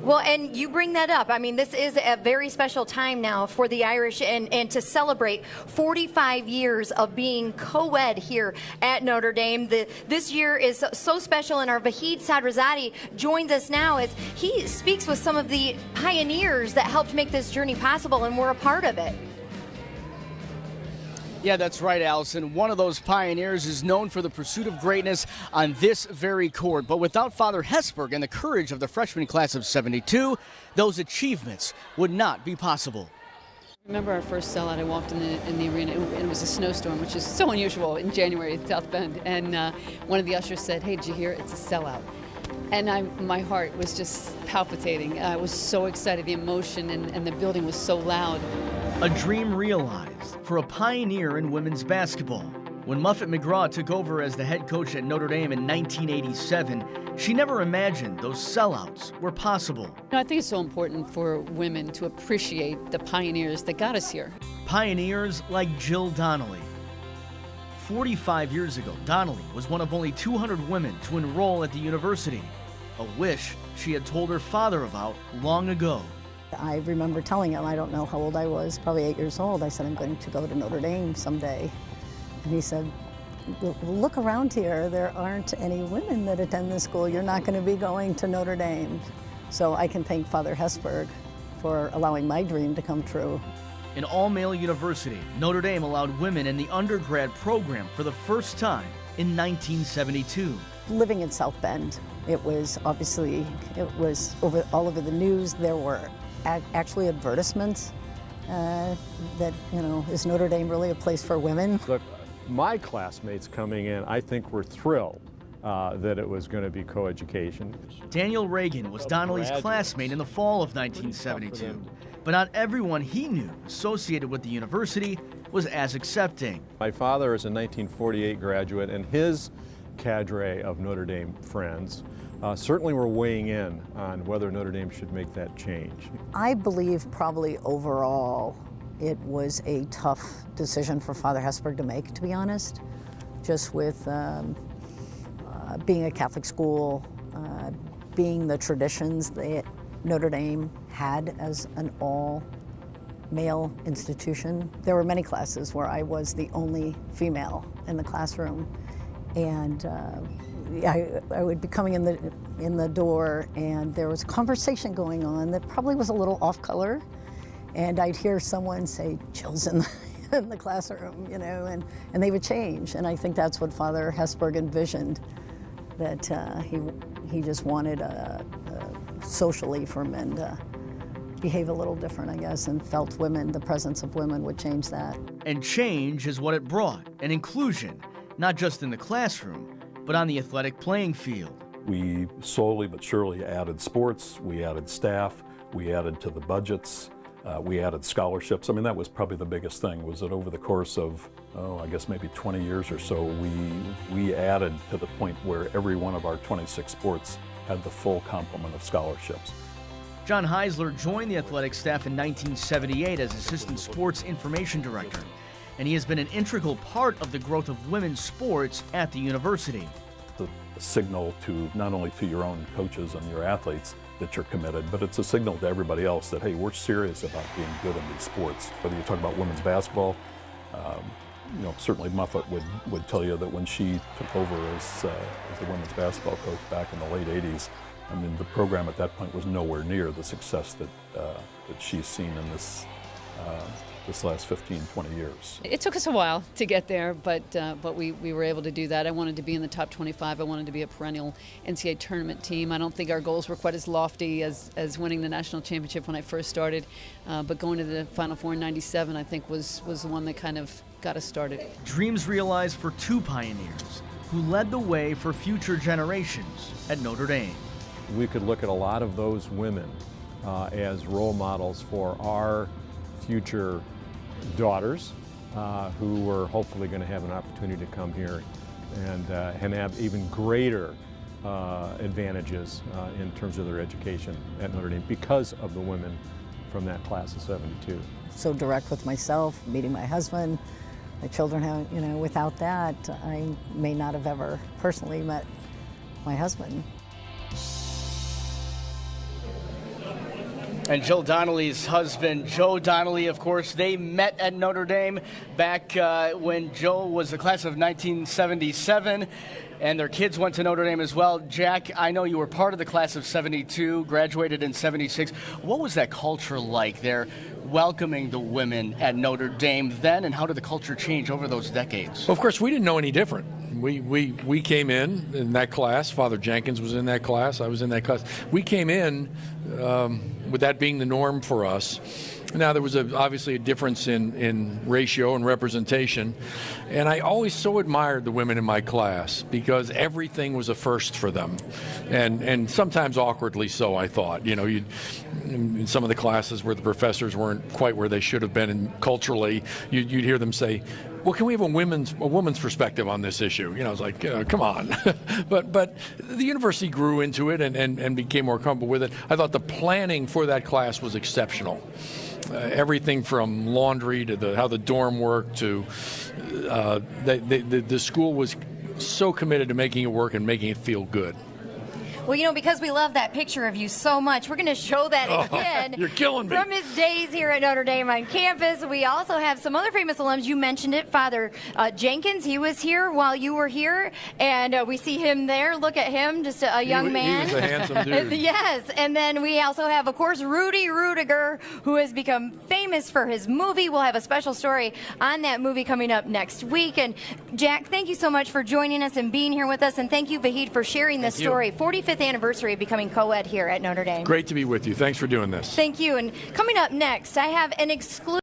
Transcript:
Well, and you bring that up. I mean, this is a very special time now for the Irish, and to celebrate 45 years of being co-ed here at Notre Dame. This year is so special, and our Vahid Sadrazadi joins us now as he speaks with some of the pioneers that helped make this journey possible and were a part of it. Yeah, that's right, Allison. One of those pioneers is known for the pursuit of greatness on this very court. But without Father Hesburgh and the courage of the freshman class of '72, those achievements would not be possible. I remember our first sellout. I walked in the arena, and it was a snowstorm, which is so unusual in January at South Bend. And one of the ushers said, "Hey, did you hear? It's a sellout." And my heart was just palpitating. I was so excited. The emotion and the building was so loud. A dream realized for a pioneer in women's basketball. When Muffet McGraw took over as the head coach at Notre Dame in 1987, she never imagined those sellouts were possible. I think it's so important for women to appreciate the pioneers that got us here. Pioneers like Jill Donnelly. 45 years ago, Donnelly was one of only 200 women to enroll at the university, a wish she had told her father about long ago. I remember telling him, I don't know how old I was, probably 8 years old. I said, I'm going to go to Notre Dame someday. And he said, look around here. There aren't any women that attend this school. You're not going to be going to Notre Dame. So I can thank Father Hesburgh for allowing my dream to come true. An all-male university, Notre Dame allowed women in the undergrad program for the first time in 1972. Living in South Bend, it was all over the news. There were actually advertisements that, is Notre Dame really a place for women? Look, my classmates coming in, I think, were thrilled that it was going to be coeducation. Daniel Reagan was Donnelly's classmate in the fall of 1972, but not everyone he knew associated with the university was as accepting. My father is a 1948 graduate, and his cadre of Notre Dame friends certainly were weighing in on whether Notre Dame should make that change. I believe probably overall it was a tough decision for Father Hesburgh to make, to be honest, just with being a Catholic school, being the traditions that Notre Dame had as an all-male institution. There were many classes where I was the only female in the classroom, and I would be coming in the door, and there was a conversation going on that probably was a little off color, and I'd hear someone say, "Jill's in the classroom," and they would change. And I think that's what Father Hesburgh envisioned, that he just wanted socially for men to behave a little different, I guess, and felt the presence of women would change that. And change is what it brought, an inclusion, not just in the classroom, but on the athletic playing field. We slowly but surely added sports, we added staff, we added to the budgets, we added scholarships. I mean, that was probably the biggest thing, was that over the course of, I guess maybe 20 years or so, we added to the point where every one of our 26 sports had the full complement of scholarships. John Heisler joined the athletic staff in 1978 as Assistant Sports Information Director, and he has been an integral part of the growth of women's sports at the university. The signal to not only to your own coaches and your athletes that you're committed, but it's a signal to everybody else that, hey, we're serious about being good in these sports. Whether you talk about women's basketball, certainly Muffet would tell you that when she took over as the women's basketball coach back in the late 80s, I mean, the program at that point was nowhere near the success that she's seen in this last 15, 20 years. It took us a while to get there, but we were able to do that. I wanted to be in the top 25. I wanted to be a perennial NCAA tournament team. I don't think our goals were quite as lofty as winning the national championship when I first started, but going to the Final Four in '97, I think, was the one that kind of got us started. Dreams realized for two pioneers who led the way for future generations at Notre Dame. We could look at a lot of those women as role models for our future daughters who were hopefully going to have an opportunity to come here and have even greater advantages in terms of their education at Notre Dame because of the women from that class of '72. So direct with myself, meeting my husband, my children, without that, I may not have ever personally met my husband. And Jill Donnelly's husband, Joe Donnelly, of course, they met at Notre Dame back when Joe was the class of 1977, and their kids went to Notre Dame as well. Jack, I know you were part of the class of 72, graduated in 76. What was that culture like there, welcoming the women at Notre Dame then, and how did the culture change over those decades? Well, of course, we didn't know any different. We came in that class. Father Jenkins was in that class. I was in that class. We came in with that being the norm for us. Now, there was obviously a difference in ratio and representation, and I always so admired the women in my class because everything was a first for them, and sometimes awkwardly so, I thought. You know, in some of the classes where the professors weren't quite where they should have been, and culturally, you'd hear them say, well, can we have a woman's perspective on this issue? You know, I was like, come on. but the university grew into it and became more comfortable with it. I thought the planning for that class was exceptional. Everything from laundry to how the dorm worked to the school was so committed to making it work and making it feel good. Well, you know, because we love that picture of you so much, we're going to show that again. You're killing me. From his days here at Notre Dame on campus. We also have some other famous alums. You mentioned it, Father Jenkins. He was here while you were here, and we see him there. Look at him, just a young man. He was a handsome dude. Yes, and then we also have, of course, Rudy Rudiger, who has become famous for his movie. We'll have a special story on that movie coming up next week. And Jack, thank you so much for joining us and being here with us, and thank you, Vahid, for sharing this story. 45th anniversary of becoming co-ed here at Notre Dame. Great to be with you. Thanks for doing this. Thank you. And coming up next, I have an exclusive